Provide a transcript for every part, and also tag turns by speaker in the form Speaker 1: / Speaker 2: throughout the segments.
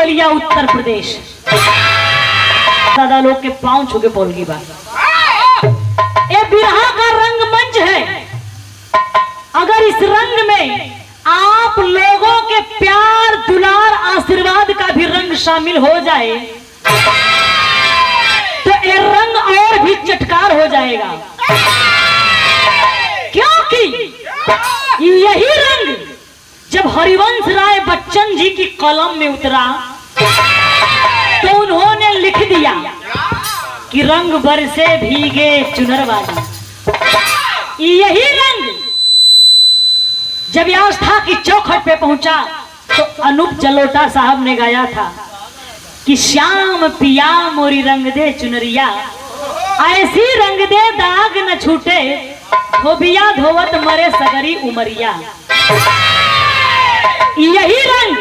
Speaker 1: बलिया उत्तर प्रदेश। दादा लोग के पांव छू के बोल की बात। ये बिरहा का रंगमंच है। अगर इस रंग में आप लोगों के प्यार दुलार आशीर्वाद का भी रंग शामिल हो जाए तो ये रंग और भी चटकार हो जाएगा, क्योंकि यही रंग जब हरिवंश राय बच्चन जी की कलम में उतरा तो उन्होंने लिख दिया कि रंग बरसे भीगे चुनर वाली। यही रंग जब आस्था की चौखट पे पहुंचा तो अनूप जलोटा साहब ने गाया था कि श्याम पिया मोरी रंग दे चुनरिया, ऐसी रंग दे दाग न छूटे, धोबिया धोवत मरे सगरी उमरिया। यही रंग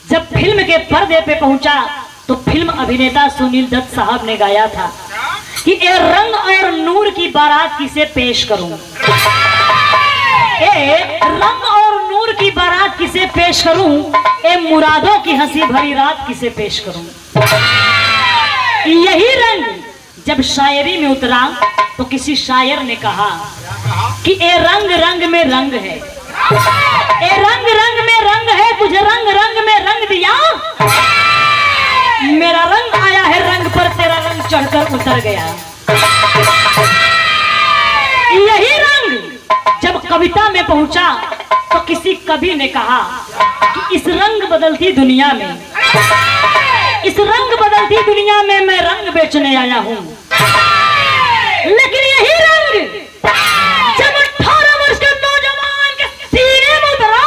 Speaker 1: जब फिल्म के पर्दे पे पहुंचा तो फिल्म अभिनेता सुनील दत्त साहब ने गाया था कि ए रंग और नूर की बारात किसे पेश करूं, ए रंग और नूर की बारात किसे पेश करूं, ए मुरादों की हंसी भरी रात किसे पेश करूं। यही रंग जब शायरी में उतरा तो किसी शायर ने कहा कि ए रंग रंग में रंग है, ए रंग रंग में रंग है, तुझे रंग रंग में रंग दिया, मेरा रंग आया है रंग पर, तेरा रंग चढ़कर उतर गया। यही रंग जब कविता में पहुंचा तो किसी कवि ने कहा कि इस रंग बदलती दुनिया में, इस रंग बदलती दुनिया में मैं रंग बेचने आया हूं। लेकिन यही रंग जब 18 वर्ष के नौजवान के सीने में उतरा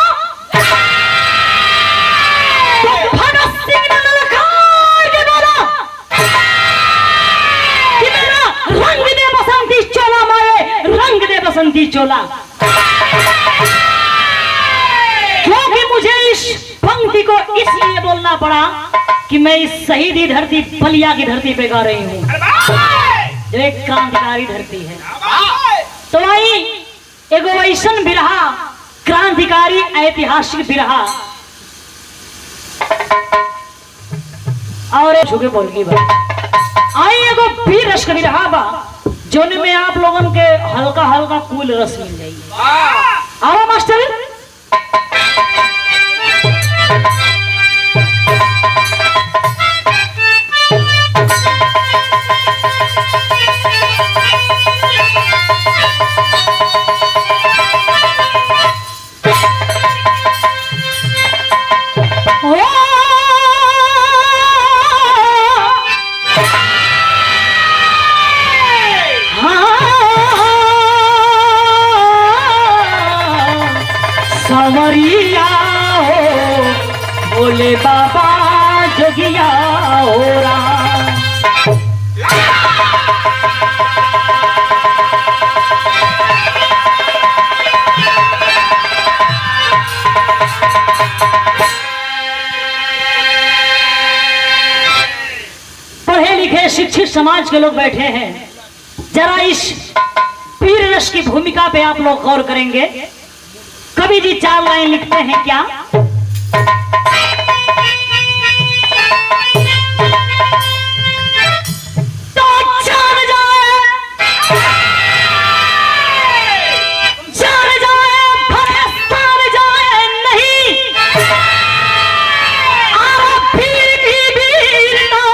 Speaker 1: तो भगत सिंह ने ललकार के बोला कि मेरा रंग दे बसंती चोला मारे, रंग दे बसंती चोला। क्योंकि मुझे इस पंक्ति को इसलिए बोलना पड़ा कि मैं इस शहीदी धरती बलिया की धरती पे गा रही हूँ, जो एक क्रांतिकारी धरती है। तो आई एगो वैसन बिरहा, क्रांतिकारी ऐतिहासिक बिरहा और छुके बोल की बात। आई एगो वीर रस का बिरहा बा जोन में आप लोगन के हल्का हल्का कूल रस मिल जाएगी। आओ मास्टर। सवरिया हो बोले बाबा जोगिया हो राम। पढ़े लिखे शिक्षित समाज के लोग बैठे हैं, जरा इस वीर रस की भूमिका पे आप लोग गौर करेंगे। कवि जी 4 लाइन लिखते हैं क्या? तो जान जाए फरेस्तान जाए नहीं, आप फिर भी वीर ना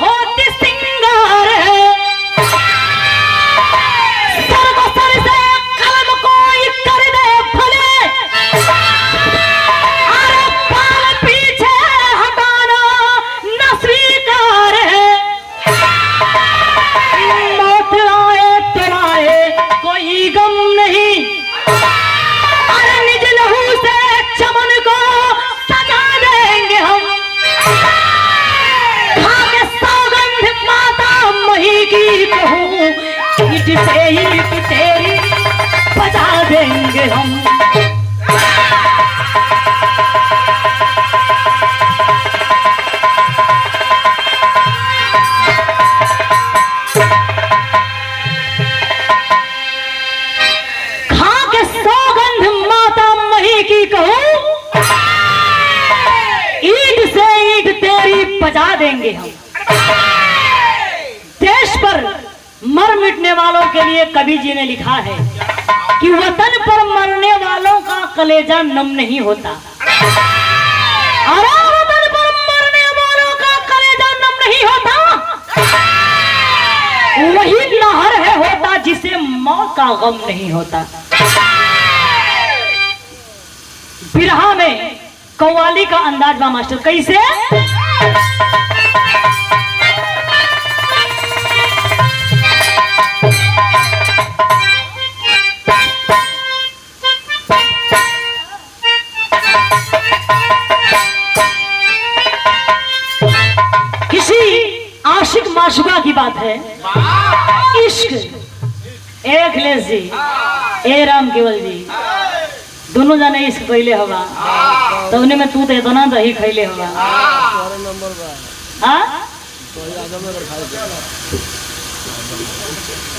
Speaker 1: होती सिंगार है, सर को सर से कलम कोई कर दे भले, से ईट तेरी बजा देंगे हम। खा के सौगंध माता मही की कहूं, ईट से ईट तेरी बजा देंगे हम। देश पर मर मिटने वालों के लिए कवि जी ने लिखा है कि वतन पर मरने वालों का कलेजा नम नहीं होता। अरे वतन पर मरने वालों का कलेजा नम नहीं होता, वही लहर है होता जिसे मौत का गम नहीं होता। बिरहा में कव्वाली का अंदाज बा मास्टर, कैसे? किसी आशिक माशुका की बात है, इश्क। ए अखिलेश जी, ए राम केवल जी, दोनों जाने इश्क कैले होगा, तो उन्हें में तू तो इतना दही खैले होगा। हाँ,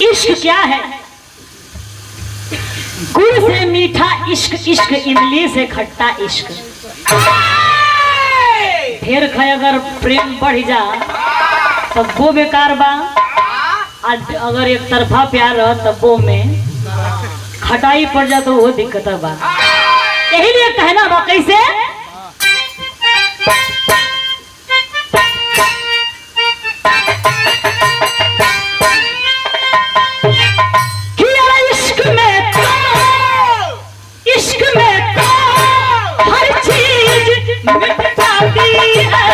Speaker 1: इश्क क्या है? गुड़ से मीठा इश्क, इश्क इमली से खट्टा इश्क। फिर खाए अगर प्रेम बढ़ जा तब वो बेकार बा, आज अगर एक तरफा प्यार रह तब वो में खटाई पड़ जा तो वो दिक्कत बा। यही लिए कहना बा कैसे? इश्क में तो हर चीज मिट जाती है।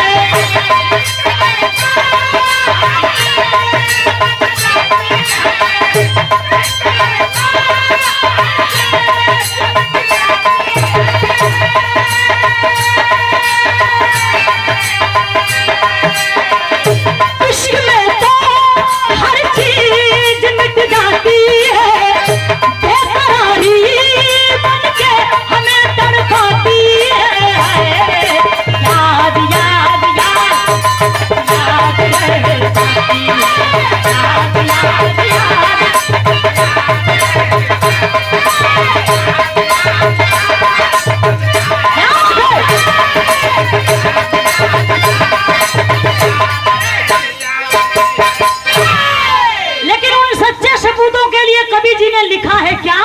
Speaker 1: कवि जी ने लिखा है क्या?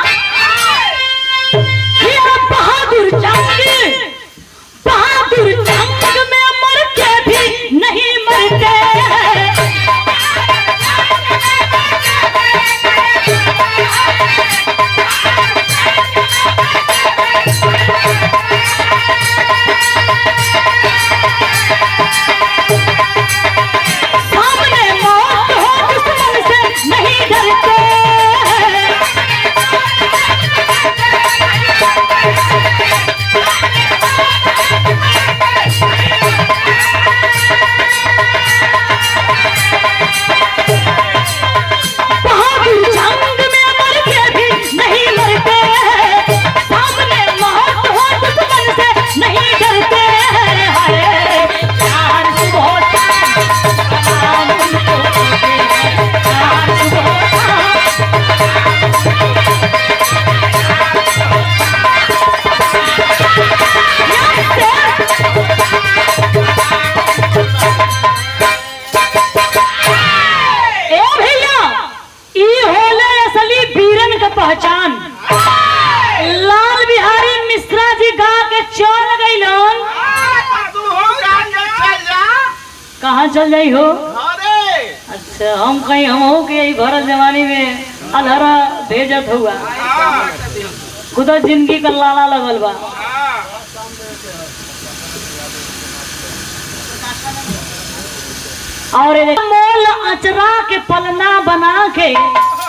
Speaker 1: बहादुर जंग में मर के भी नहीं मरते। सामने मौत हो दुश्मन से नहीं डरते। पहचान लाल बिहारी मिश्रा जी गा के चल गई लोन। कहाँ चल जाई हो? अच्छा, हम कहीं हम हो के भरत जवानी में अधरा भेजत हुआ, खुदा जिंदगी का लाला लगल बा। और मोल अचरा के पलना बना के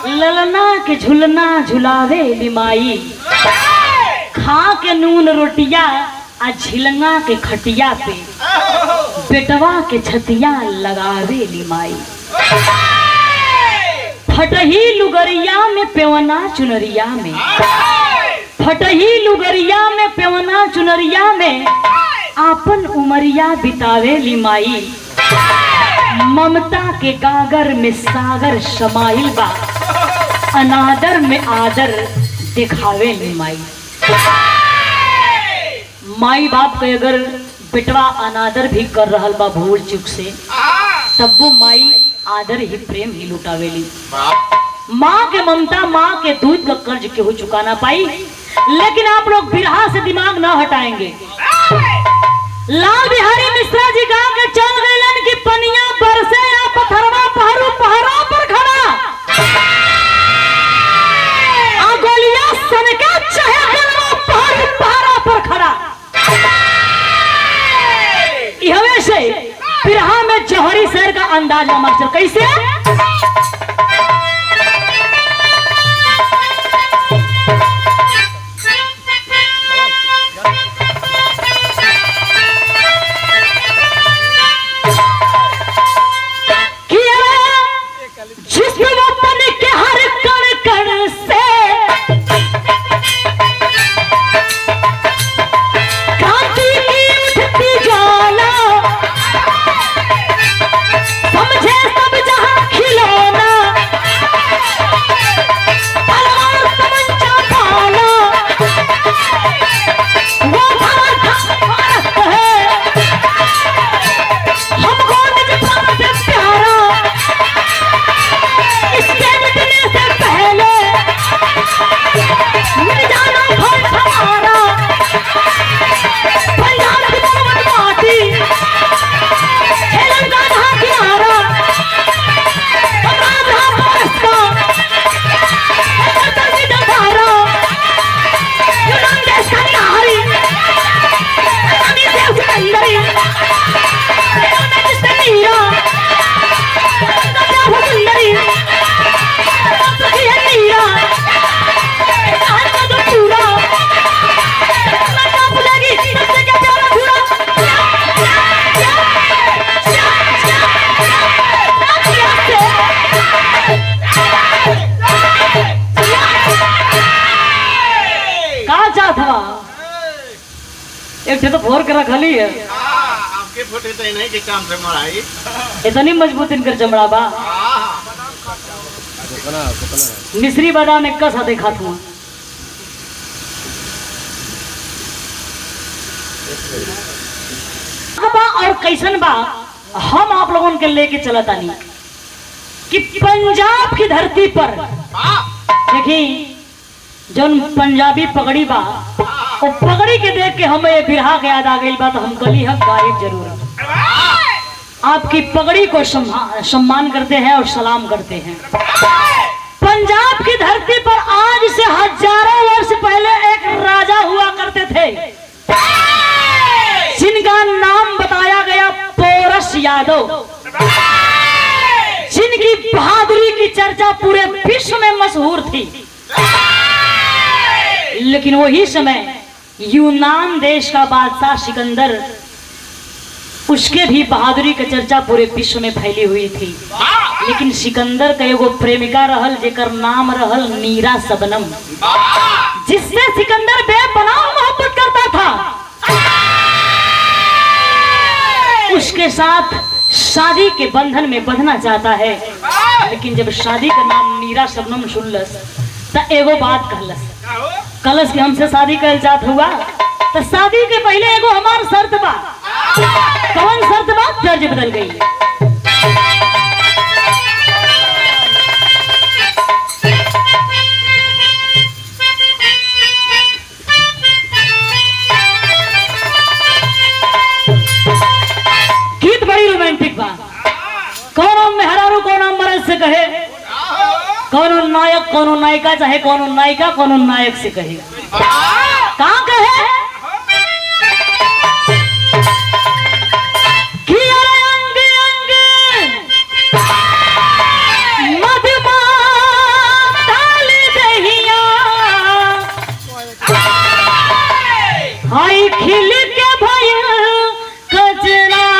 Speaker 1: ललना के झुलना झुलावे लिमाई। खा के नून रोटिया आ झिलंगा के खटिया पे बेटवा के छतिया लगावे लिमाई। फटही लुगरिया में पेवना चुनरिया में, फटही लुगरिया में पेवना चुनरिया में आपन उमरिया बितावे लिमाई। ममता के गागर में सागर समाइल बा, अनादर में आदर दिखावे ली माई। माई बाप के अगर बेटवा अनादर भी कर रहल बा भूल चुक से, तब वो माई आदर ही प्रेम ही लुटावेली। माँ के ममता, माँ के दूध का कर्ज केहू चुका ना पाई। लेकिन आप लोग बिरहा से दिमाग ना हटाएंगे। लाल बिहारी मिश्रा जी गा के चल गए कि पनिया बरसे या पथरवा पहरू पहरा पर खड़ा, गोलियां सनका चाहे गलवा पहरू पहरा पर खड़ा। इहवे से बिरहा में जौहरी शहर का अंदाज मास्टर कैसे तो भोर कर रखली है।
Speaker 2: आपके फोटे तो नहीं के काम से मराई
Speaker 1: इतनी मजबूत इनकर चमड़ा बा। मिश्री बादाम एक का साथे खात हुआ। और कैसन बा हम आप लोगों के लेके चला तानी कि पंजाब की धरती पर देखी जो पंजाबी पगड़ी बा, वो पगड़ी के देख के हमें ये बिरहा के याद आ गई बात। हम कली हक गायब जरूर आपकी पगड़ी को सम्मान करते हैं और सलाम करते हैं। पंजाब की धरती पर आज से हजारों वर्ष पहले एक राजा हुआ करते थे जिनका नाम बताया गया पोरस यादव, जिनकी बहादुरी की चर्चा पूरे विश्व में मशहूर थी। लेकिन वही समय यूनान देश का बादशाह सिकंदर, उसके भी बहादुरी की चर्चा पूरे विश्व में फैली हुई थी। लेकिन सिकंदर का एगो प्रेमिका रहल जेकर नाम रहल मीरा सबनम, जिससे सिकंदर बेपनाह मोहब्बत करता था। उसके साथ शादी के बंधन में बंधना चाहता है। लेकिन जब शादी का नाम मीरा सबनम सुनलस त एगो बात कहलस, कलश के हमसे शादी कर जात हुआ तो शादी के पहले एगो हमार शर्त बा। कौन शर्त बा? दर्ज बदल गई। गीत बड़ी रोमांटिक बा। कौन मेहरारू कौन मर्द से कहे, कौन नायक कौन नायिका, चाहे कौन नायिका कौन नायक से कहे। कहाँ कहे कि अंग अंग मधुमाताल दहिया हाय खिल के भइल कजरा।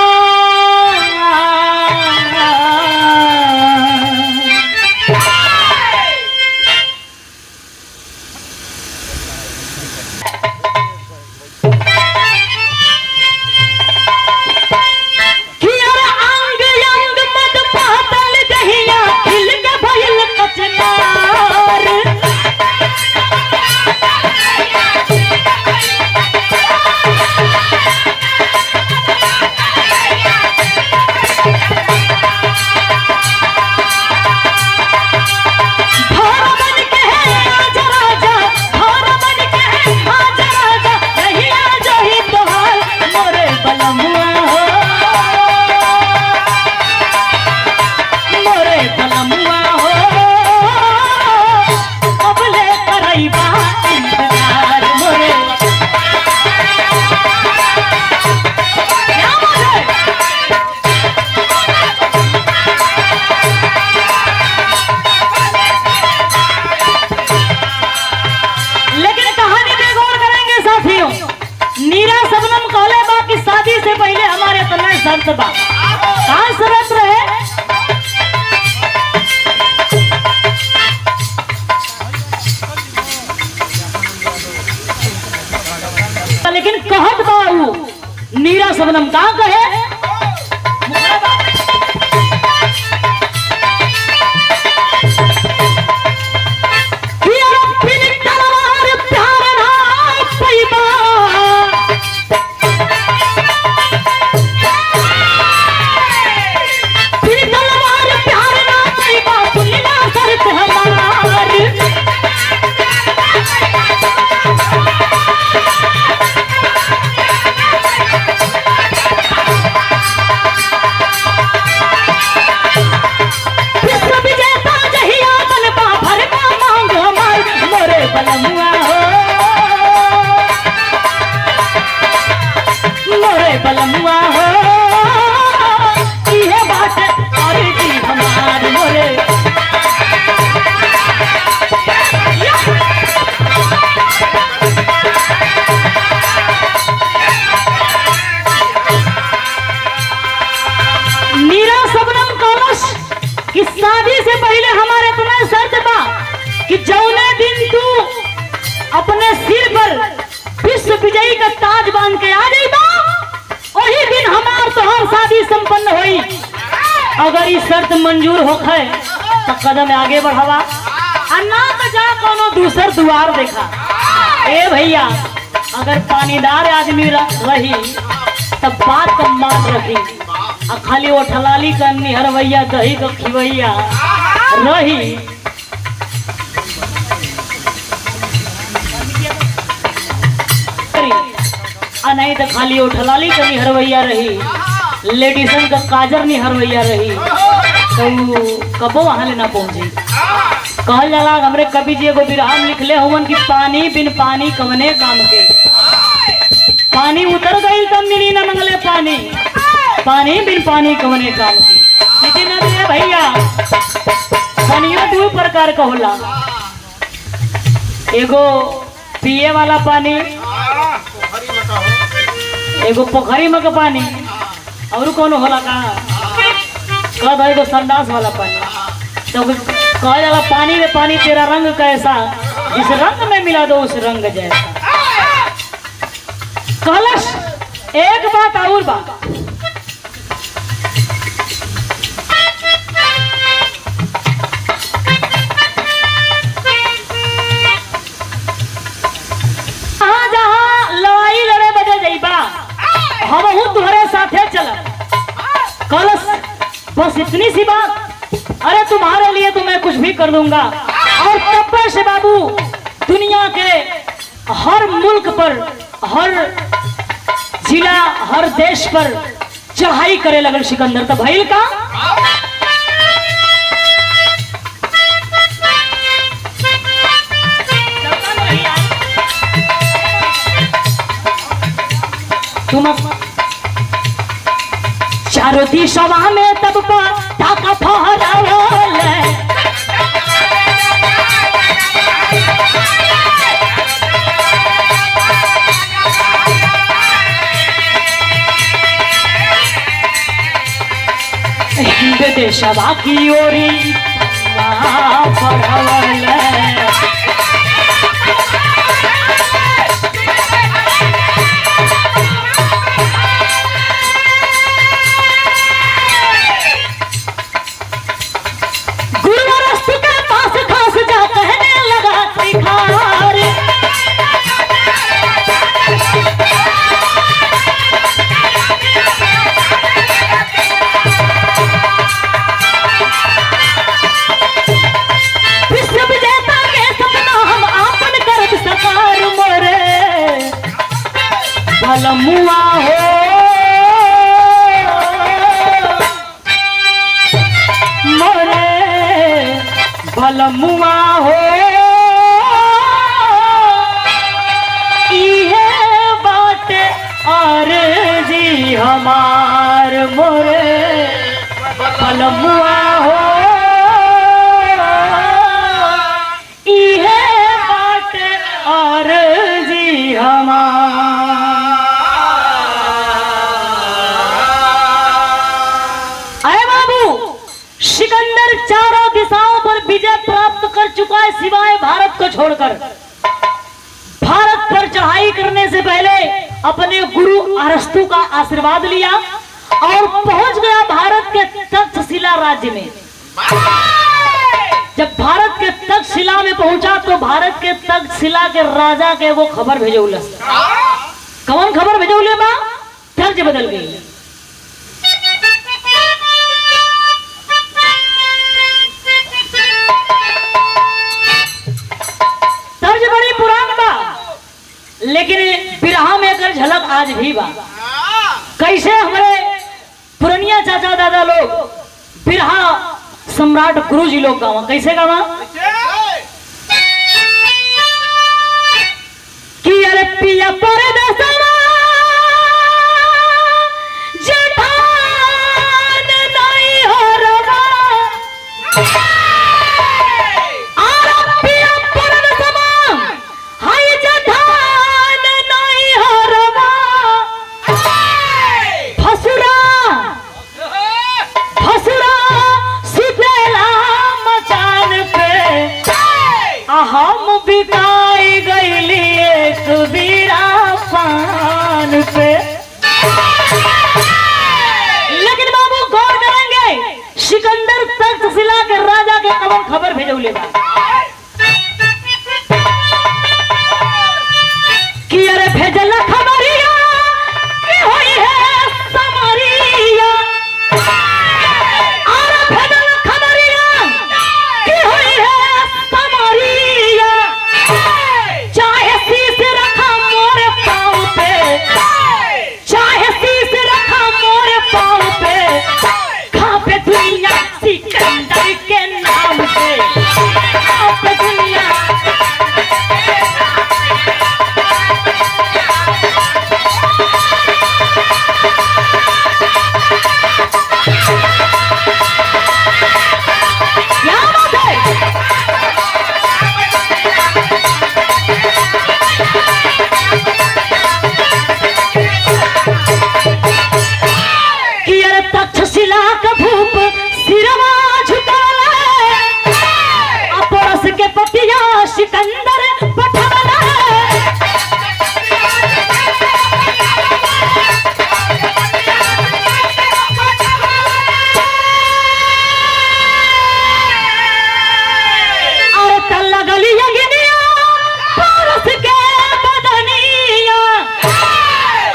Speaker 1: शर्त बा। का शर्त रहे? लेकिन कहत बाऊ नीरा सबनम का कहे? बलमुआ हो इहे बात और जी हमार मोरे। नीरा सबनम कलश कि शादी से पहले हमारे इतना शर्त बा कि जौने दिन तू अपने सिर पर विश्व विजयी का ताज बांध के आ जाइबा वही दिन हमार तोहर शादी संपन्न हुई। अगर ये शर्त मंजूर होखे तो कदम आगे बढ़ावा और ना तो जा कोनो दूसर द्वार देखा। ए भैया अगर पानीदार आदमी रही तब बात कम मान रखी और खाली वो ठलाली का निहरवैया दही का खिवैया रही नहीं तो खाली उठलाली का निहरवैया रही लेडीसन का काजर निहरवैया रही तो कबो वहां ले ना पहुंची। कहल जाला हमरे कवि जी एगो विराम लिखले हुवन कि पानी बिन पानी कवने काम के। पानी उतर गई तब मिली न मंगले पानी, पानी बिन पानी कवने काम की। लेकिन अरे भैया पानियों दो प्रकार का होला, एगो पिए वाला पानी, एगो पोखरी में का पानी, और कौन होला का कद एगो संडास वाला पानी। तो कहा जाला पानी में पानी तेरा रंग कैसा, जिस रंग में मिला दो उस रंग जैसा। कलश एक बात और बात, हम तुम्हारे साथे चला। कलश बस इतनी सी बात, अरे तुम्हारे लिए तो मैं कुछ भी कर दूंगा। और तब से बाबू दुनिया के हर मुल्क पर, हर जिला, हर देश पर चढ़ाई करे लगल सिकंदर। तो भइल का तुम चारों दिशवा में तब टाका फहरावल, हिंद देशवा की ओरी पढ़ावल। बलमुआ हो मोरे बलमुआ हो इहे बात अर्जी हमार मोरे बलमुआ हो इहे बात अर्जी हमार। तक चुका है सिवाय भारत को छोड़कर। भारत पर चढ़ाई करने से पहले अपने गुरु अरस्तु का आशीर्वाद लिया और पहुंच गया भारत के तक्षशिला राज्य में। जब भारत के तक्षशिला में पहुंचा तो भारत के तक्षशिला के राजा के वो खबर भेजौलस। कौन खबर भेजौले बा? तर्ज बदल गई। तर्ज बड़ी पुरान बा लेकिन बिरहा में अगर झलक आज भी बा। कैसे हमारे पुरनिया चाचा दादा लोग बिरहा सम्राट गुरु जी लोग गावा, कैसे गावा कि अरे पिया परदेसवा जेठान नहीं हरवा, अरे पिया परदेसवा हाय जेठान नहीं हरवा, भसुरा भसुरा सुतेला मचान पे, हम बिकाई गईली एक बीरा पान पे। लेकिन बाबू गौर करेंगे सिकंदर तक्षशिला के राजा के कौन खबर भेजौले बा कि अरे भेजला खबरिया कि होई है समरिया, अरे भेजला खबरिया कि होई है समरिया, चाहे शीश रखा मोरे पाँव पे, चाहे शीश रखा मोरे पाँव पे, कांपे दुनिया सिकंदर के नाम पे, कांपे दुनिया। क्या बात है? कि अरे तक्षशिला का भूप सिरवा झुकाला, अपरस के पतिया सिकंदर पठाला, और तल्ला गली यगिनिया परस के बदनिया,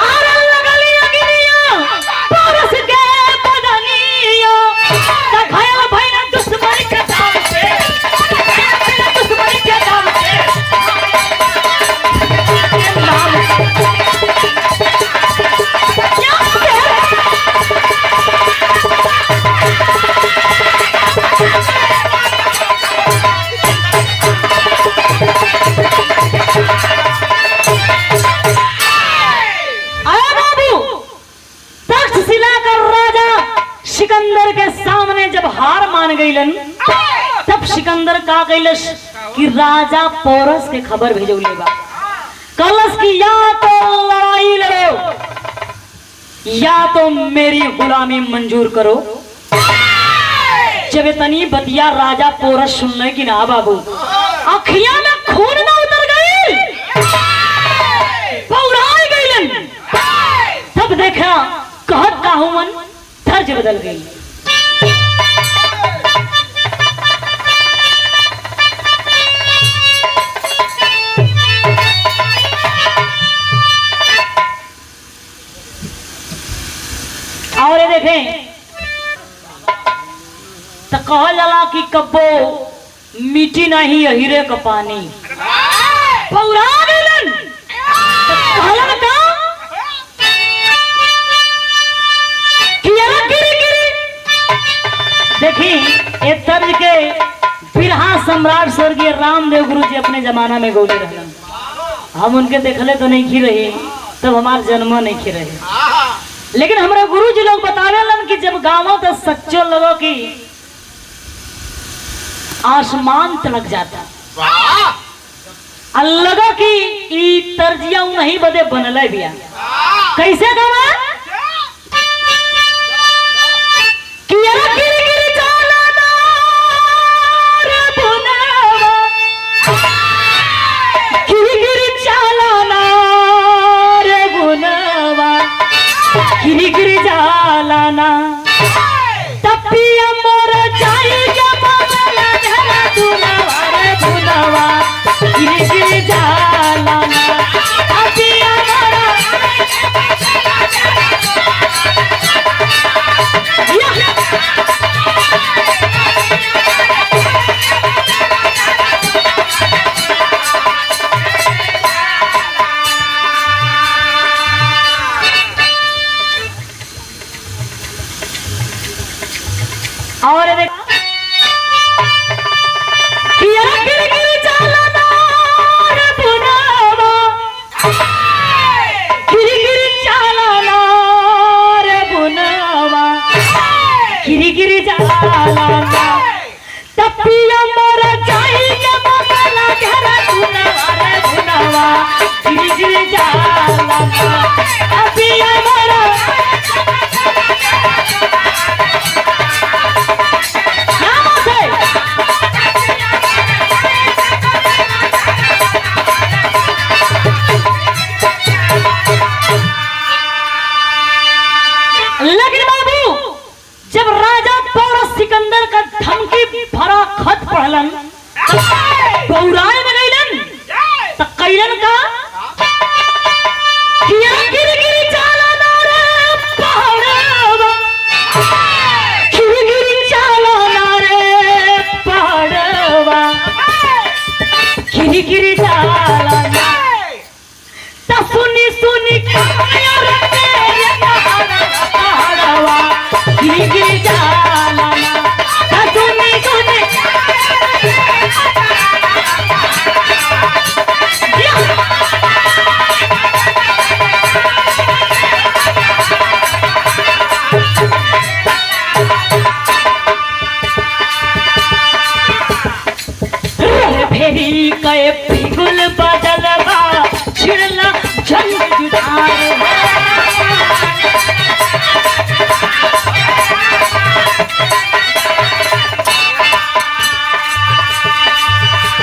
Speaker 1: और लगली यगिनिया परस के बदनिया, घायल भइल दुश्मन के दाम से, दुश्मन के दाम से नाम क्या आया बाबू। तक्षशिला का राजा सिकंदर के सामने जब हार मान गईलन तब सिकंदर का कैलस कि राजा पोरस के खबर भेजौले बा। कलश की या तो लड़ाई लड़ो या तो मेरी गुलामी मंजूर करो। जब इतनी बतिया राजा पोरस सुनने की ना बाबू, अखियां में खून ना उतर गई, पौराई गईलन। तब देखा कहत का हुमन तर्ज बदल गई। और ये देखें तो कहल जाला कि कब्बो मीठी नहीं हीरे का पानी, पौरा गईलन। तो कहलन का कि अरे गिरी गिरी। देखी ये तर्ज के बिरहा सम्राट स्वर्गीय रामदेव गुरु जी अपने जमाना में गौले रहलन। हम उनके देखले तो नहीं खी रही, तब हमार जन्म नहीं खी रहे, लेकिन हमारे गुरु जी लोग बतावेलन कि जब गाँव तो सच्चो लगो कि आसमान तलक जाता, लगा कि ई तर्जिया नहीं बदे बनले बिया। कैसे गावा कि अरे गिर गिर जाला नार बुनावा, गिर गिर जाला ना अपिया मोरा और देखा गिर गिर जाला ना रे बुनावा गिर गिर जाला ना रे बुनावा गिर गिर जाला ना तपिया मोरा जाई के बगला घर बुनावा रे बुनावा गिर गिर जाला ना तपिया मोरा लेकिन बाबू जब राजा पौरस सिकंदर का धमकी भरा खत पढ़लन पौराण में गईलन तो कैलन का किया गिर गिर जाला ना रे पहाड़वा गिर गिर जाला ना रे पहाड़वा गिर गिर जाला ना ता सुनी सुनी काया रे गिर गिर जाला ना ता सुनी सुनी फेरी कए पिघुल बदलवा छिड़ला जंग जुधार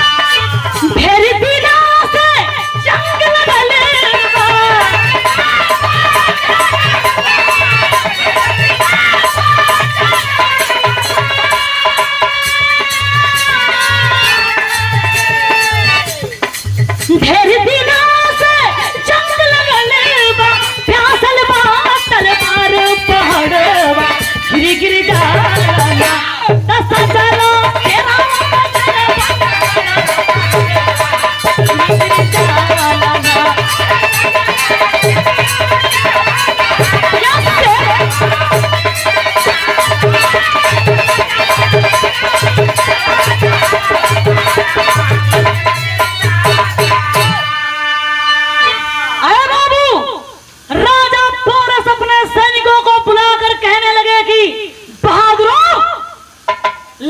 Speaker 1: फेरी बिना से जंग लगलेवा ढेर दिना से जंग लगलेवा प्यासल बा तलवार पहाड़वा गिर गिर जाला ना दस चलो तेरा गिर गिर जाला ना राजा पौरस अपने सैनिकों को बुलाकर कहने लगे कि बहादुरों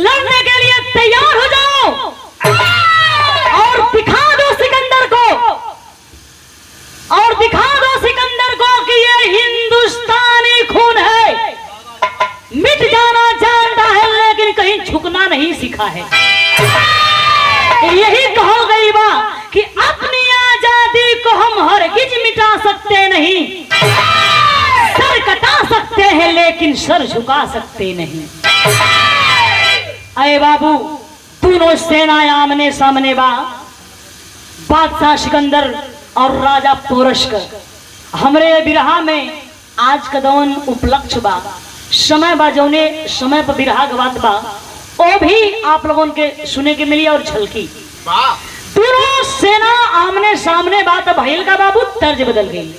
Speaker 1: लड़ने के लिए तैयार हो जाओ और दिखा दो सिकंदर को कि ये हिंदुस्तानी खून है मिट जाना जानता है लेकिन कहीं झुकना नहीं सीखा है। यही कहो गई बा कि अपनी आजादी को हम हरगिज मिटा सकते नहीं, सर कटा सकते हैं लेकिन सर झुका सकते नहीं। अरे बाबू दोनों सेनाएं आमने सामने बा, बादशाह सिकंदर और राजा पौरस का। हमरे बिरहा में आज कदौन उपलक्ष्य बा, समय बा जौने समय पर बिरहा गवात बा वो भी आप लोगों के सुने के मिली और झलकी। दोनों सेना आमने सामने बात भइल का बाबू तर्ज बदल गई।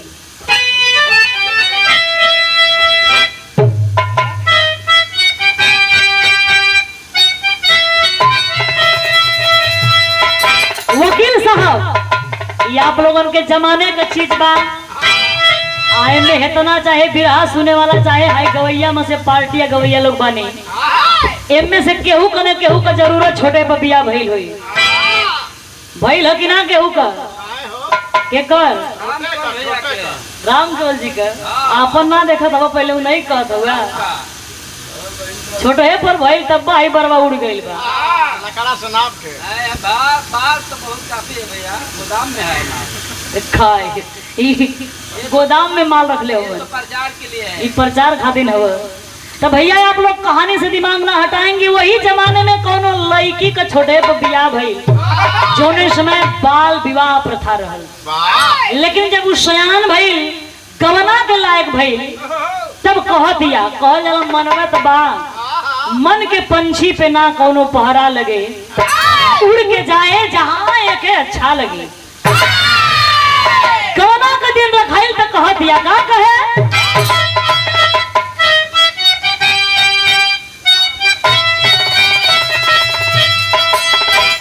Speaker 1: वकील साहब ये आप लोगों के जमाने का चीज बा, आए में हेतना चाहे बिरहा सुने वाला चाहे हाई गवैया में से पार्टी या गवैया लोग बने, इनमें से केहू का न केहू का जरूरत छोटे पर बिया भइल हुई। भइल कि ना केहू का के कर राम केवल जी का आपन ना देखा था पहले वो नहीं कहत हुआ छोटे है पर भइल तब भाई बरवा उड़ गइल बा।
Speaker 2: लकड़ा सुनाब के
Speaker 3: बात तो बहुत काफी है भैया, गोदाम में है ना
Speaker 1: खाए गोदाम में माल रख ले हुए
Speaker 3: प्रचार के लिए है,
Speaker 1: प्रचार खातिर हव। तो भैया आप लोग कहानी से दिमाग ना हटाएंगे, वही जमाने में कोनो लड़की का छोटे पर बियाह भई, जोने समय बाल विवाह प्रथा रहल।
Speaker 2: वाह
Speaker 1: लेकिन जब उस सयान भइल, गवना के लायक भइल, तब कह दिया, कहल जाला मनवत बा, मन के पंछी पे ना कोनो पहरा लगे, उड़ के जाए जहां एके अच्छा लगे। गवना का दिन रखाइल तो कह दिया, का कहे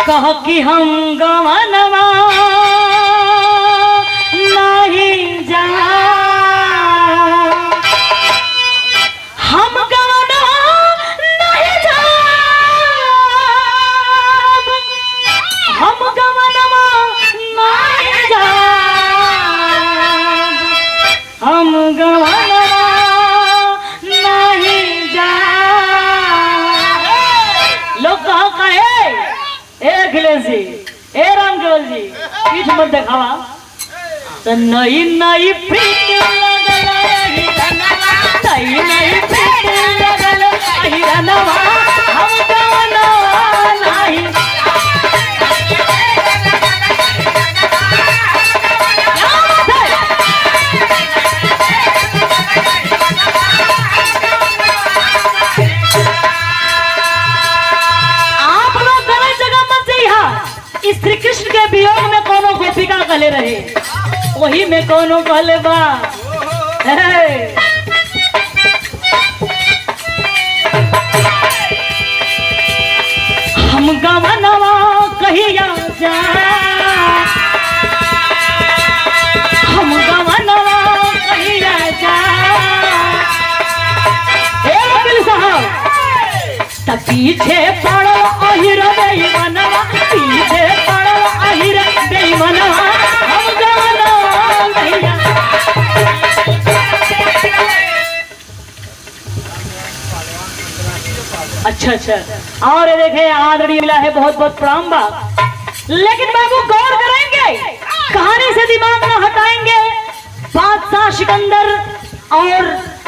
Speaker 1: कह कि हम गवनवा नहीं जा, हम गवनवा नहीं जा, हम गवनवा नहीं जा, हम गवनवा नहीं जा। लोग कहे ए अखिलेश जी, ए राम केवल जी, पीठ मत दिखावा। तो नई नई प्रीत लगल हिरनवा, नई नई प्रीत लगल हिरनवा, हम गवनवा नहीं। श्री कृष्ण के वियोग में कोनो गोपिका कहले रहे, वही में कोनो कहले बा, हम गवनवा कहिया जा, हम गवनवा कहिया जा। हे वकील साहब, त पीछे पड़ो अहिर बेईमानवा, पीछे पड़ो अहिर बेईमानवा, हम गवनवा कहिया। अच्छा अच्छा, और देखे आदरणीय मिला है, बहुत बहुत प्रणाम बा। लेकिन बाबू गौर करेंगे, कहानी से दिमाग न हटाएंगे। बादशाह सिकंदर और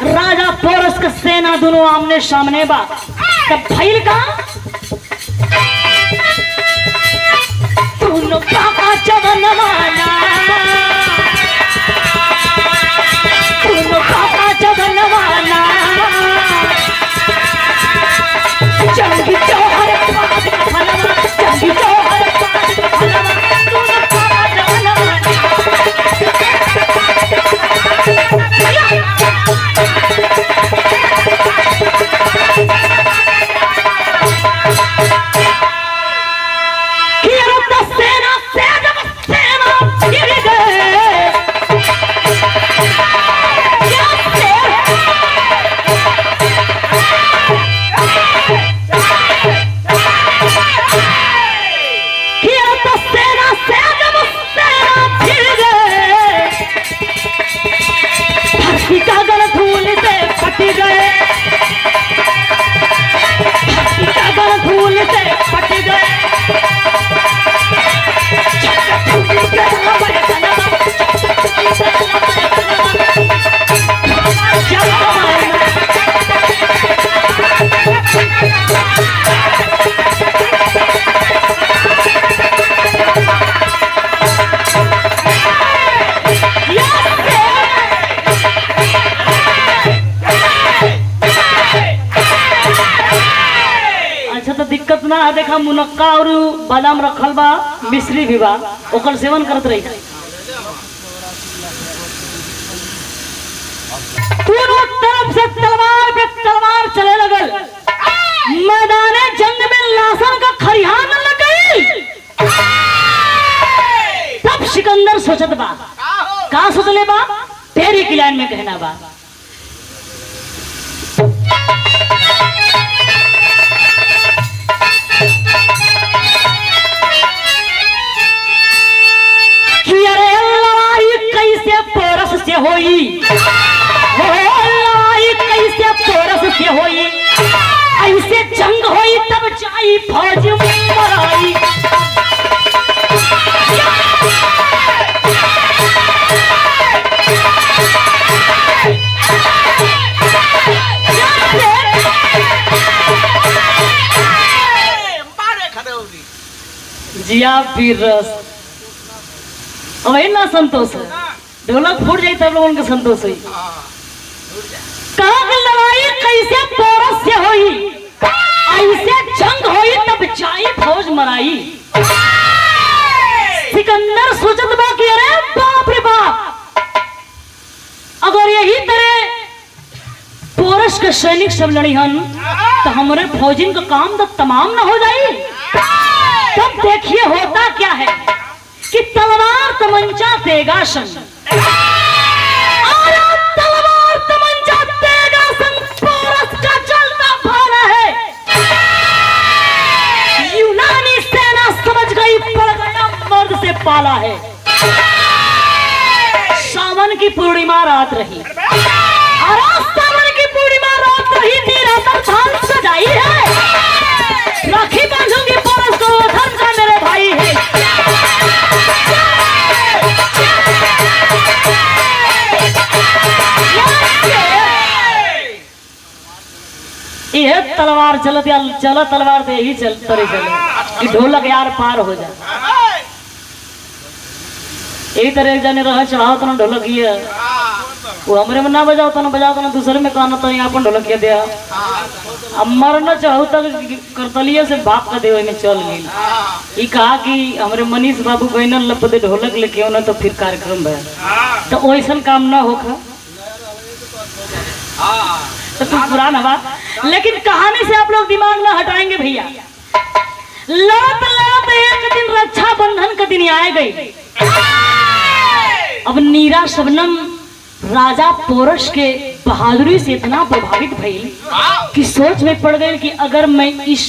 Speaker 1: राजा पोरस का सेना दोनों आमने सामने बा। तब भइल का दोनों काका जवनवाना, दोनों काका जवनवाना, जंगी जोहर पाद का फलवा, जंगी जोहर पाद का फलवा, दोनों काका जवनवाना। दिक्कत ना है। देखा मुनक्का और बादाम रखल बा, मिश्री भी बा, ओकर सेवन करत रही। दोनों तरफ से तलवार पे तलवार चले लगल, मैदाने जंग में लाशन का खरिहान लग गई। तब सिकंदर सोचत बा, का सोचले बा, तेरी की लाइन में कहना बा, पोरस से होई, कैसे पोरस से होई, ऐसे जंग होई तब जाई फौज मराई। जिया पीर रस अब ना संतोष है, ढोलक फूट जाए तब लोगों का संतोष हुई। कहा कि लड़ाई कैसे पोरस से हुई, ऐसे जंग हुई तब जाई फौज मराई। सिकंदर सोचत बा कि अरे बाप रे बाप, अगर यही तरह पोरस के सैनिक सब लड़ी हन तो हमारे फौजिन का काम तो तमाम ना हो जाए। तब देखिए होता क्या है कि तलवार तमंचा तेगा संग, तलवार तमंचा तेगा संग पोरस का चलता भाला है। यूनानी सेना समझ गई पड़ गया मर्द से पाला है। सावन की पूर्णिमा रात रही, सावन की पूर्णिमा रात रही, निरातर थान सजाई है। राखी बांधूंगी पोरस को, धर्म का मेरे भाई है। यह तलवार चलत या चला तलवार तो यही चल तरे चले कि ढोलक यार पार हो जाए। यही तरह एक जाने रहा चढ़ाओ तो ना ढोलक ये वो हमरे में ना बजाओ तो ना दूसरे में कहना तो यहाँ पर ढोलक ये दिया। अब मरना चाहो तक करतलिए से भाग का देवे में चल गई। कहा कि हमारे मनीष बाबू गईन लपदे ढोलक लेके होना तो फिर कार्यक्रम भया तो वैसा काम ना होगा तो तुम पुराना बात। लेकिन कहानी से आप लोग दिमाग ना हटाएंगे भैया। लड़त लड़त एक दिन रक्षाबंधन का दिन आए गई। अब नीरा शबनम राजा पोरस के बहादुरी से इतना प्रभावित भई कि सोच में पड़ गई कि अगर मैं इस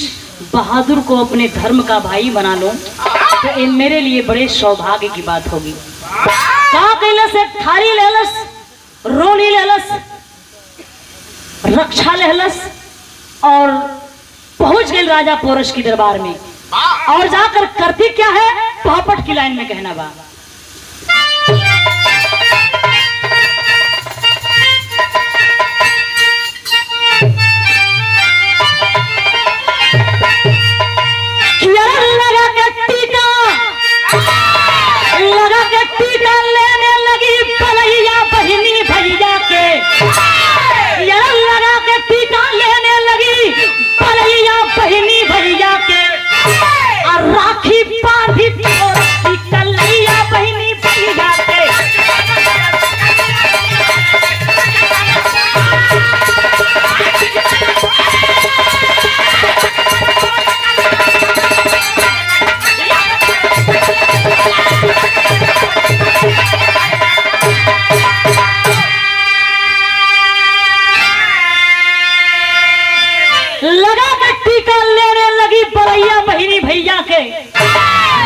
Speaker 1: बहादुर को अपने धर्म का भाई बना लूं तो ये मेरे लिए बड़े सौभाग्य की बात होगी। कहा कैलस एक थारी लेलस, रोली लेलस, रक्षा लेलस और पहुंच गई राजा पोरस की दरबार में। और जाकर करती क्या है, पहापट की लाइन में कहना बा। लगा के टीका लेने लगी पलैया बहिनी भैया के। लगा के टीका लेने लगी पलैया बहिनी भैया के। और राखी बांधी कलैया बहिनी भैया के। लगा के टीका लेने लगी बलैया बहिनी भैया के।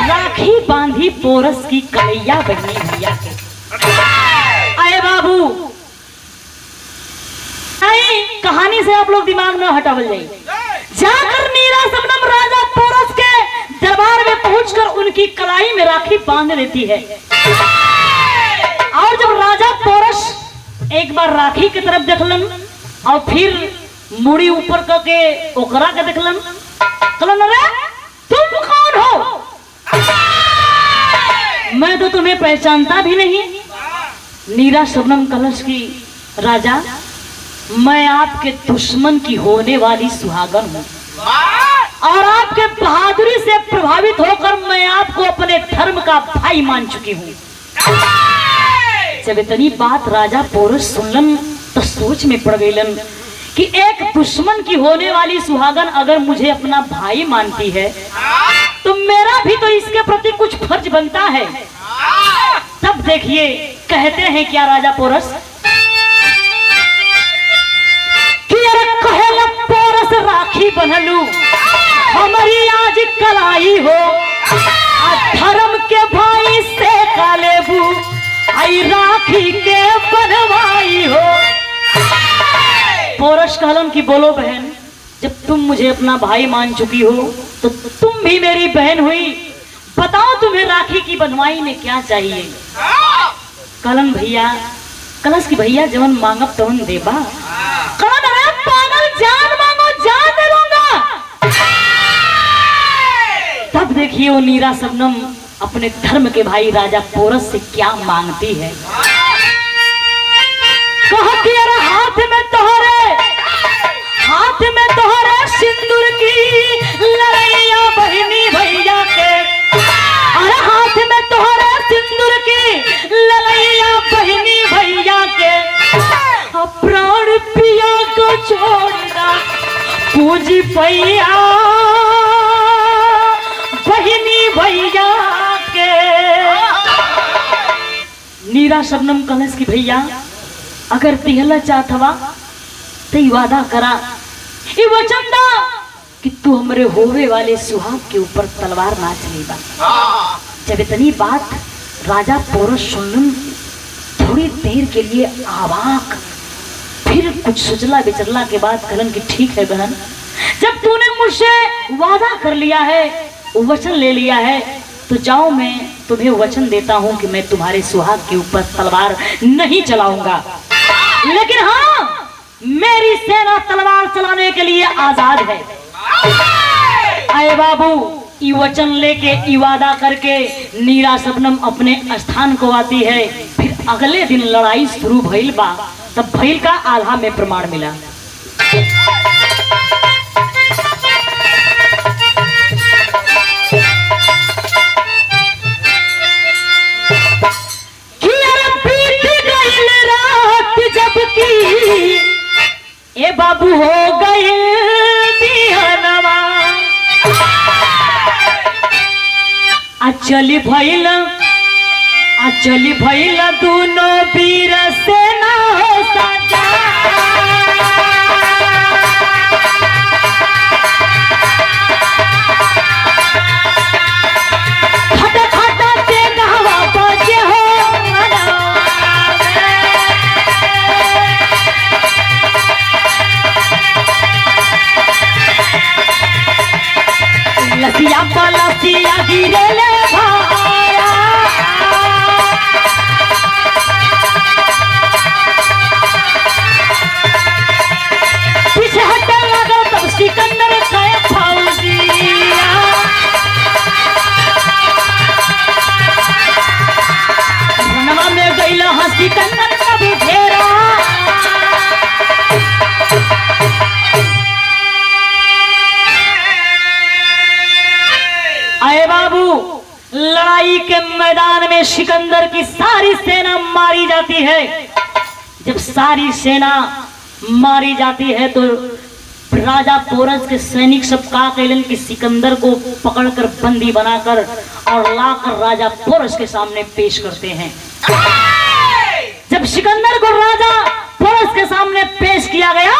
Speaker 1: राखी बांधी पोरस की कलैया बहिनी भैया के। आए बाबू, कहानी से आप लोग दिमाग में हटावल जाए। जाकर नीरा शबनम राजा पोरस के दरबार में पहुंचकर उनकी कलाई में राखी बांध देती है। और जब राजा पोरस एक बार राखी की तरफ देखलन और फिर मुड़ी ऊपर करके ओकरा के देखलन, कहलन अरे तुम कौन हो? मैं तो तुम्हें पहचानता भी नहीं। नीरा शबनम कलश की राजा, मैं आपके दुश्मन की होने वाली सुहागन हूँ और आपके बहादुरी से प्रभावित होकर मैं आपको अपने धर्म का भाई मान चुकी हूँ। जब इतनी बात राजा पोरस सुनलन तो सोच में पड़ गईलन कि एक दुश्मन की होने वाली सुहागन अगर मुझे अपना भाई मानती है तो मेरा भी तो इसके प्रति कुछ फर्ज बनता है। तब देखिए कहते हैं क्या राजा पोरस कि अरे कहेला पोरस राखी बनलू हमारी आज कलाई हो, धर्म के भाई से कालेबू आई राखी के बनवाई हो। पोरस कहलन की बोलो बहन, जब तुम मुझे अपना भाई मान चुकी हो तो तुम भी मेरी बहन हुई। बताओ तुम्हें राखी की बनवाई में क्या चाहिए? कहलन भैया, कलश की भैया जवन मांगब तवन देबा। कहलन अरे पागल, जान मांगो जान दे दूंगा। तब देखिए देखिए वो नीरा शबनम अपने धर्म के भाई राजा पोरस से क्या मांगती है। कहती अरे हाथ में तोहरे सिंदूर की लड़ैया बहनी भैया के, अरे हाथ में तोहरे सिंदूर की लड़ैया बहनी भैया के, प्राण पिया को छोड़ना पूजी भैया बहनी भैया के। नीरा शबनम कलश की भैया अगर तिहला चाहतवा तो वादा करा, ये वचन दा कि तू हमरे होवे वाले सुहाग के ऊपर तलवार ना चलेगा। जब इतनी बात राजा पोरस सुनन थोड़ी देर के लिए आवाक, फिर कुछ सोचला विचरला के बाद कहलन कि ठीक है बहन, जब तूने मुझसे वादा कर लिया है, वचन ले लिया है, तो जाओ मैं तुम्हें वचन देता हूं कि मैं तुम्हारे सुहाग के ऊपर तलवार नहीं चलाऊंगा, लेकिन हाँ मेरी सेना तलवार चलाने के लिए आजाद है। आए बाबू ई वचन लेके ई वादा करके नीरा शबनम अपने स्थान को आती है। फिर अगले दिन लड़ाई शुरू भइल बा, तब भइल का आल्हा में प्रमाण मिला। ए बाबू हो गए बिहनवा, अचली भइल दोनों वीर सेना हो सजा, खटा खटा से गहवा बजे हो लसिया पलसिया गिरे ले भाया, पीछे हटने लगा तब सिकंदर का फौजिया, रनवा में गइला हा सिकंदर का घेरा। आए बाबू लड़ाई के मैदान में सिकंदर की सारी सेना मारी जाती है। जब सारी सेना मारी जाती है तो राजा पोरस के सैनिक सब का कहलन कि सिकंदर को पकड़कर बंदी बनाकर और लाकर राजा पोरस के सामने पेश करते हैं। जब सिकंदर को राजा पोरस के सामने पेश किया गया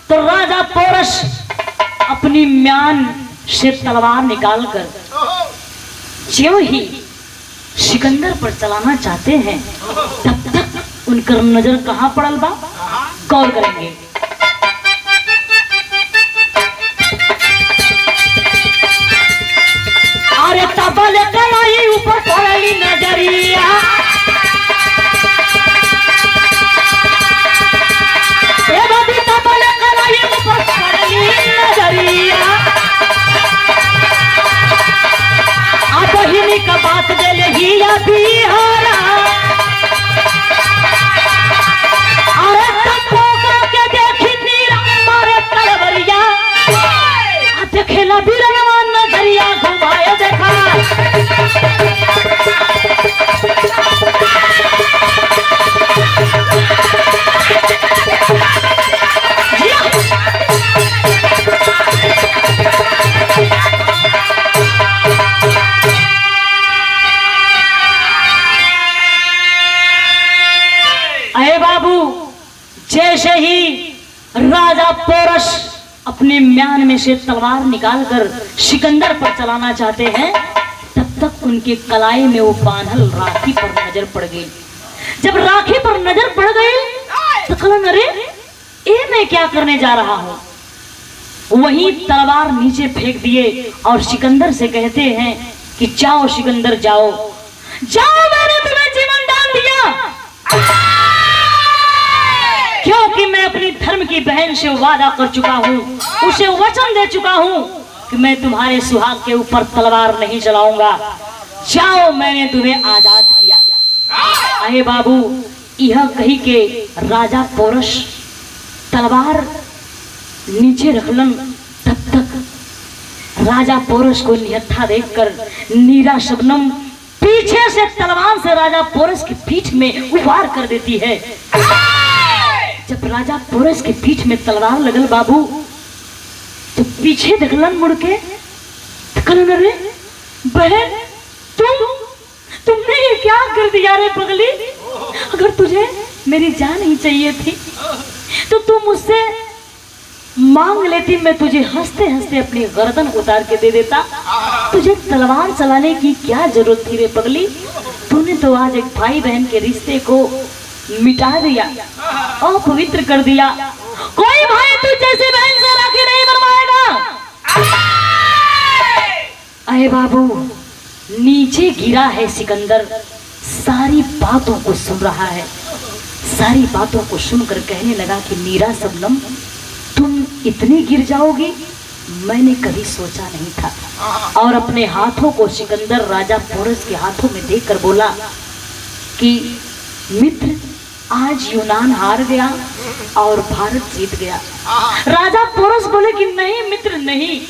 Speaker 1: तो राजा पोरस अपनी म्यान से तलवार निकालकर ज्यों ही सिकंदर पर चलाना चाहते हैं, तब तक उनका नजर कहां पड़ल बा, गौर करेंगे। अरे तबल कलाई ऊपर पड़ली नजरिया, तबल कलाई ऊपर पड़ली नजरिया, बहिनी का बात दे ही बिहारा, अरे के देखी नीरा मारे तलवरिया, देखेला बीरवा नजरिया घुमाए देखा। अरे बाबू जैसे ही राजा पोरस अपने म्यान में से तलवार निकालकर सिकंदर पर चलाना चाहते हैं, तब तक उनके कलाई में वो बांधल राखी पर नजर पड़ गई। जब राखी पर नजर पड़ गई तो कहलन अरे ये मैं क्या करने जा रहा हूँ। वही तलवार नीचे फेंक दिए और सिकंदर से कहते हैं कि जाओ सिकंदर जाओ, जाओ मैंने तुम्हें जीवन दान दिया, क्योंकि मैं अपनी धर्म की बहन से वादा कर चुका हूँ, उसे वचन दे चुका हूँ कि मैं तुम्हारे सुहाग के ऊपर तलवार नहीं चलाऊंगा। जाओ, मैंने तुम्हें आजाद किया। अरे बाबू, यह कही के राजा पोरस तलवार नीचे रखलन। तब तक राजा पोरस को निहत्था देखकर नीरा शबनम पीछे से तलवार से राजा पोरस की पीठ में उबार कर देती है। जब राजा पोरस की पीठ में तलवार लगल बाबू, तो पीछे देखलन मुड़ के, कहलन अरे बहन, तुमने ये क्या कर दिया रे पगली? अगर तुझे मेरी जान ही चाहिए थी तो तुम मुझसे मांग लेती, मैं तुझे हंसते हंसते अपनी गर्दन उतार के दे देता। तुझे तलवार चलाने की क्या जरूरत थी रे पगली? तूने तो आज एक भाई बहन के रिश्ते को मिटा दिया, अपवित्र कर दिया। कोई भाई तुझ जैसी बहन से राखी नहीं बनवाएगा। अरे बाबू, नीचे गिरा है सिकंदर, सारी बातों को सुन रहा है। सारी बातों को सुनकर कहने लगा कि नीरा शबनम, तुम इतनी गिर जाओगी, मैंने कभी सोचा नहीं था। और अपने हाथों को सिकंदर राजा पोरस के हाथों में देकर बोला कि मित्र, आज यूनान हार गया और भारत जीत गया। राजा पोरस बोले कि नहीं मित्र, नहीं,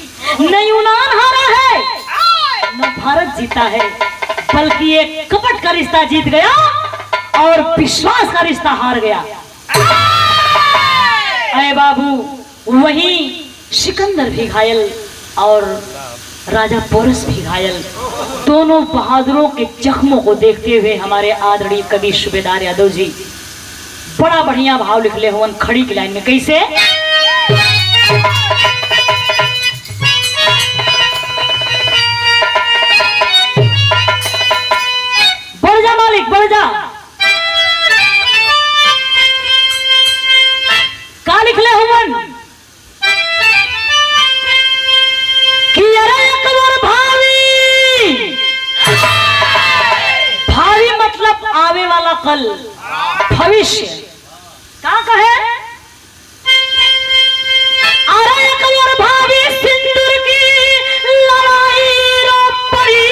Speaker 1: न यूनान हारा है न भारत जीता है, बल्कि एक कपट का रिश्ता जीत गया और विश्वास का रिश्ता हार गया। अरे बाबू, वहीं सिकंदर भी घायल और राजा पोरस भी घायल। दोनों बहादुरों के जख्मों को देखते हुए हमारे आदरणीय कवि सूबेदार यादव जी बड़ा बढ़िया भाव लिख ले हुए खड़ी की लाइन में। कैसे? बढ़ जा मालिक, बढ़ जा। का लिख ले हुवन कि अरे अकबर भावी, भावी मतलब आवे वाला कल, भविष्य। का कहे? अरे अकबर भावी सिंदूर की लड़ाई रो पड़ी।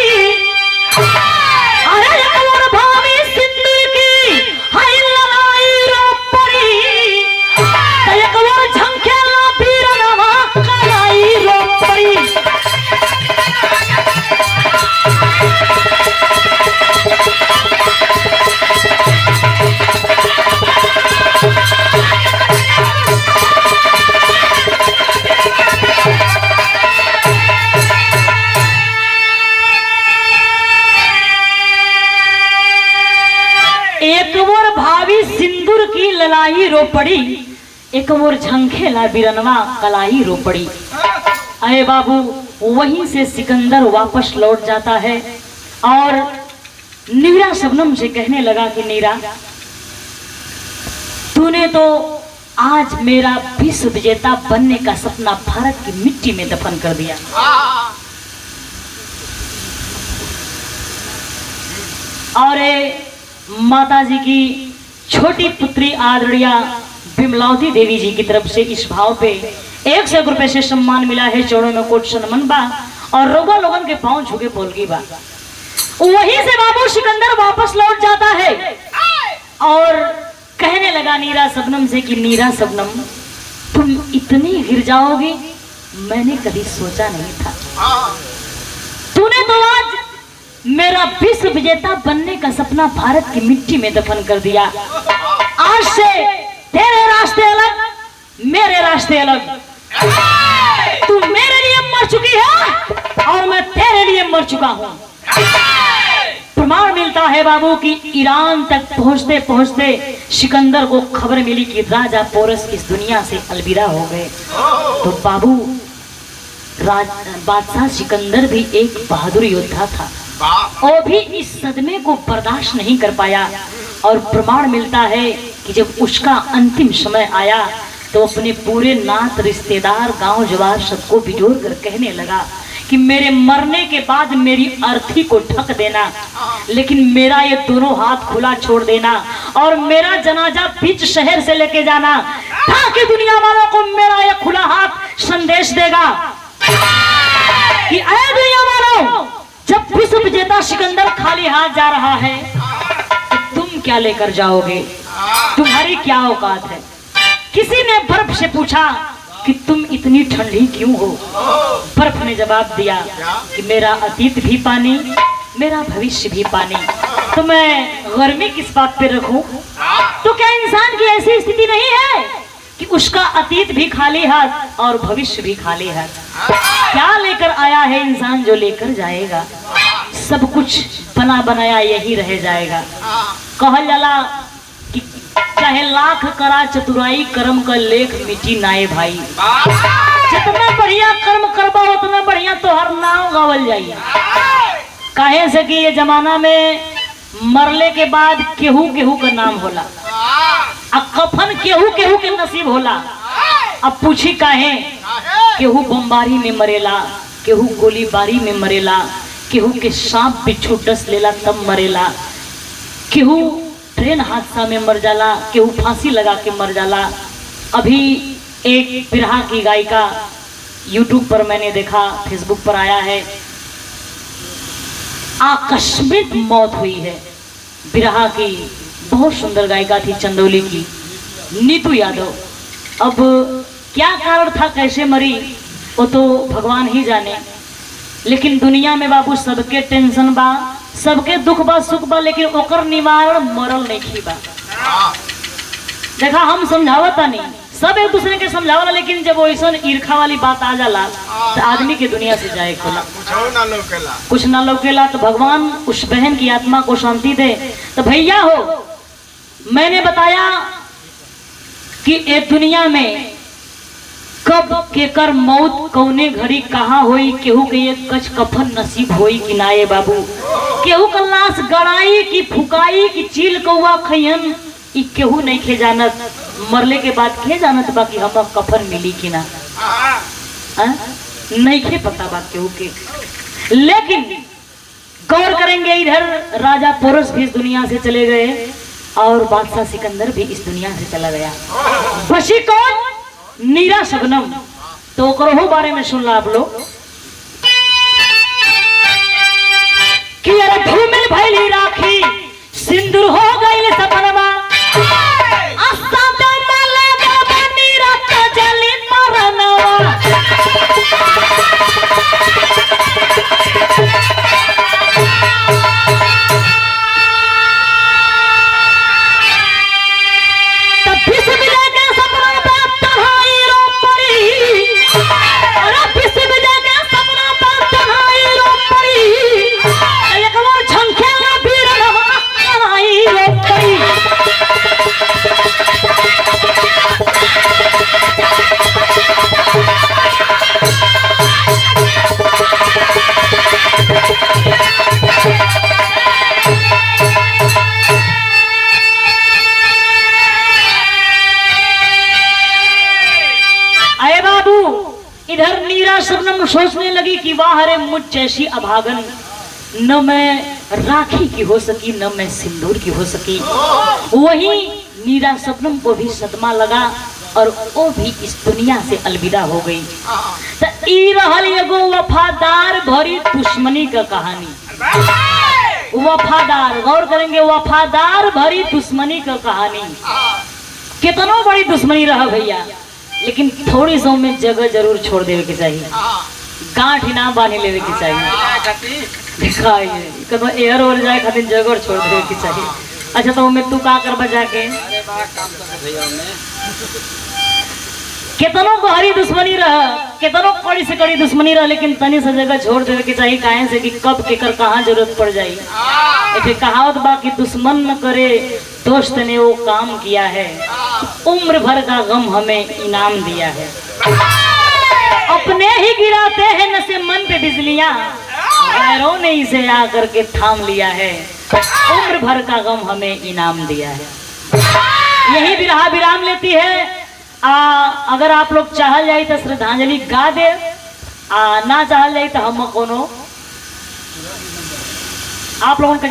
Speaker 1: अरे अकबर भावी सिंदूर की हाय लड़ाई रो पड़ी। अकबर झंखेला बीरनवा कलाई रो पड़ी। एक मोर भावी सिंदूर की ललाई रो पड़ी, एक मोर झंखेला बिरनवा कलाई रो पड़ी। अरे बाबू, वहीं से सिकंदर वापस लौट जाता है और नीरा शबनम से कहने लगा कि नीरा, तूने तो आज मेरा विश्व विजेता बनने का सपना भारत की मिट्टी में दफन कर दिया। और माता जी की छोटी पुत्री आदरणीय बिमलावती देवी जी की तरफ से इस भाव पे 100 रुपए से सम्मान मिला है। चौड़ों में कोट सनमन बा और रोगा लोगन के पांव झुके बोलगी बा। वहीं से बाबू सिकंदर वापस लौट जाता है और कहने लगा नीरा शबनम से कि नीरा शबनम, तुम इतनी गिर जाओगी, मैंने कभी सोचा नहीं था। तूने तो आज मेरा विश्व विजेता बनने का सपना भारत की मिट्टी में दफन कर दिया। आज से तेरे रास्ते अलग, मेरे रास्ते अलग। तू मेरे लिए मर चुकी है और मैं तेरे लिए मर चुका हूं। प्रमाण मिलता है बाबू कि ईरान तक पहुंचते पहुंचते सिकंदर को खबर मिली कि राजा पोरस इस दुनिया से अलविदा हो गए। तो बाबू, बादशाह सिकंदर भी एक बहादुर योद्धा था और भी इस सदमे को बर्दाश्त नहीं कर पाया। और प्रमाण मिलता है कि जब उसका अंतिम समय आया तो अपने पूरे नात, रिश्तेदार, गांव जवार सबको बिजोड़ कर कहने लगा कि मेरे मरने के बाद मेरी अर्थी को ढक देना, लेकिन मेरा ये दोनों हाथ खुला छोड़ देना और मेरा जनाजा बीच शहर से लेके जाना, ताकि दुनिया वालों को मेरा ये खुला हाथ संदेश देगा सिकंदर खाली हाथ जा रहा है तो तुम क्या लेकर जाओगे? तुम्हारी क्या औकात है? किसी ने बर्फ से पूछा कि तुम इतनी ठंडी क्यों हो? बर्फ ने जवाब दिया कि मेरा अतीत भी पानी, मेरा भविष्य भी पानी, तो मैं गर्मी किस बात पे रखूं? तो क्या इंसान की ऐसी स्थिति नहीं है कि उसका अतीत भी खाली हाथ और भविष्य भी खाली हाथ? क्या लेकर आया है इंसान जो लेकर जाएगा? सब कुछ बना बनाया यही रह जाएगा। कहल जाला कि चाहे लाख करा चतुराई, कर्म का लेख मिटी नाए भाई। जितना बढ़िया कर्म करबा उतना बढ़िया तोहर नाम गावल जाइए। काहे से कि ये जमाना में मरले के बाद केहू केहू का नाम होला, अब कफन केहू केहू के नसीब होला। अब पूछी काहे? केहू बमबारी में मरेला, केहू गोलीबारी में मरेला, केहू के सांप बिच्छू डस लेला तब मरेला, केहू ट्रेन हादसा में मर जाला, केहू फांसी लगा के मर जाला। अभी एक बिरहा की गायिका यूट्यूब पर मैंने देखा, फेसबुक पर आया है, आकस्मिक मौत हुई है। बिरहा की बहुत सुंदर गायिका थी, चंदौली की नीतू यादव। अब क्या कारण था, कैसे मरी, वो तो भगवान ही जाने। लेकिन दुनिया में बाबू सबके टेंशन बा, सबके दुख बा, सुख बा, लेकिन ओकर निवारण मरल नहीं बा। देखा हम समझावता नहीं, सब एक दूसरे के समझावला, लेकिन जब वैसा ईर्खा वाली बात आ जाला तो आदमी के दुनिया से जाए खोला, कुछ ना लौकेला। तो भगवान उस बहन की आत्मा को शांति दे। तो भैया हो, मैंने बताया कि एक दुनिया में कब केकर मौत कौने घड़ी कहाँ होई, केहू के एक कच कफन नसीब होई कि नाये बाबू, केहू का लाश गड़ाई की फुकाई की चील कौआ खैहन, ई केहू नहीं खे जानत। मरले के बाद खे जानत बा कि हम कफन मिली कि ना, नहीं खे पता बात केहू के। लेकिन गौर करेंगे, इधर राजा पोरस भी इस दुनिया से चले गए और बादशाह सिकंदर भी इस दुनिया से चला गया। बची कौन? नीरा शबनम। तो करो बारे में सुन ला आप लोग कि अरे भूमिल भैली राखी, सिंदूर हो गई सपनवा, इधर नीरा शबनम सोचने लगी कि वाह रे मुझ जैसी अभागन, न मैं राखी की हो सकी, न मैं सिंदूर की हो सकी। वही नीरा शबनम को भी सदमा लगा और वो भी इस दुनिया से अलविदा हो गई। तो ई रहल एगो वफादार भरी दुश्मनी का कहानी। वफादार, गौर करेंगे, वफादार भरी दुश्मनी का कहानी। कितनो बड़ी दुश्मनी रहा भैया, लेकिन थोड़ी सौ में जगह जरूर छोड़ देवे के चाहिए, गांठ ना बांध लेवे के चाहिए। दिखाइए कदम एयर हो जाए खातिर जगह छोड़ देवे के चाहिए। अच्छा तो मैं तू का कर बजा के कितनों गहरी दुश्मनी रह, कितनों कड़ी से कड़ी दुश्मनी रह, लेकिन तनी सा जगह छोड़ देवे के चाहिए। काहे से कि कब केकर कहाँ जरूरत पड़ जाए। एक कहावत बा कि दुश्मन न करे दोस्त ने वो काम किया है, उम्र भर का गम हमें इनाम दिया है। अपने ही गिराते हैं नशे मन पे बिजलियां, गैरों ने इसे आकर के थाम लिया है, उम्र भर का गम हमें इनाम दिया है। यही बिरहा विराम लेती है। अगर आप लोग चाहल जाए तो श्रद्धांजलि गा दे, ना चाहल जाए तो हम कोनो आप लोगों का।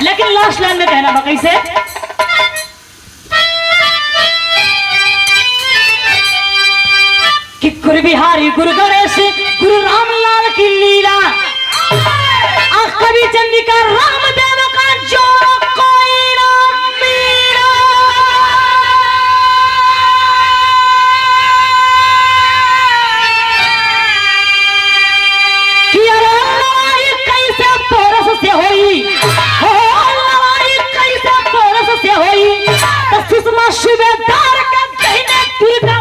Speaker 1: लेकिन लास्ट लाइन में कहना बा कैसे, कि गुरु बिहारी गुरु गणेश गुरु रामलाल की लीला कवि चंद्रिका रामदेव का जो कोई ना मीरा। कि अरे लड़ाई कैसे पोरस से होई, हो लड़ाई कैसे पोरस से होई, तो सुषमा सूबेदार के कहने दुर्गा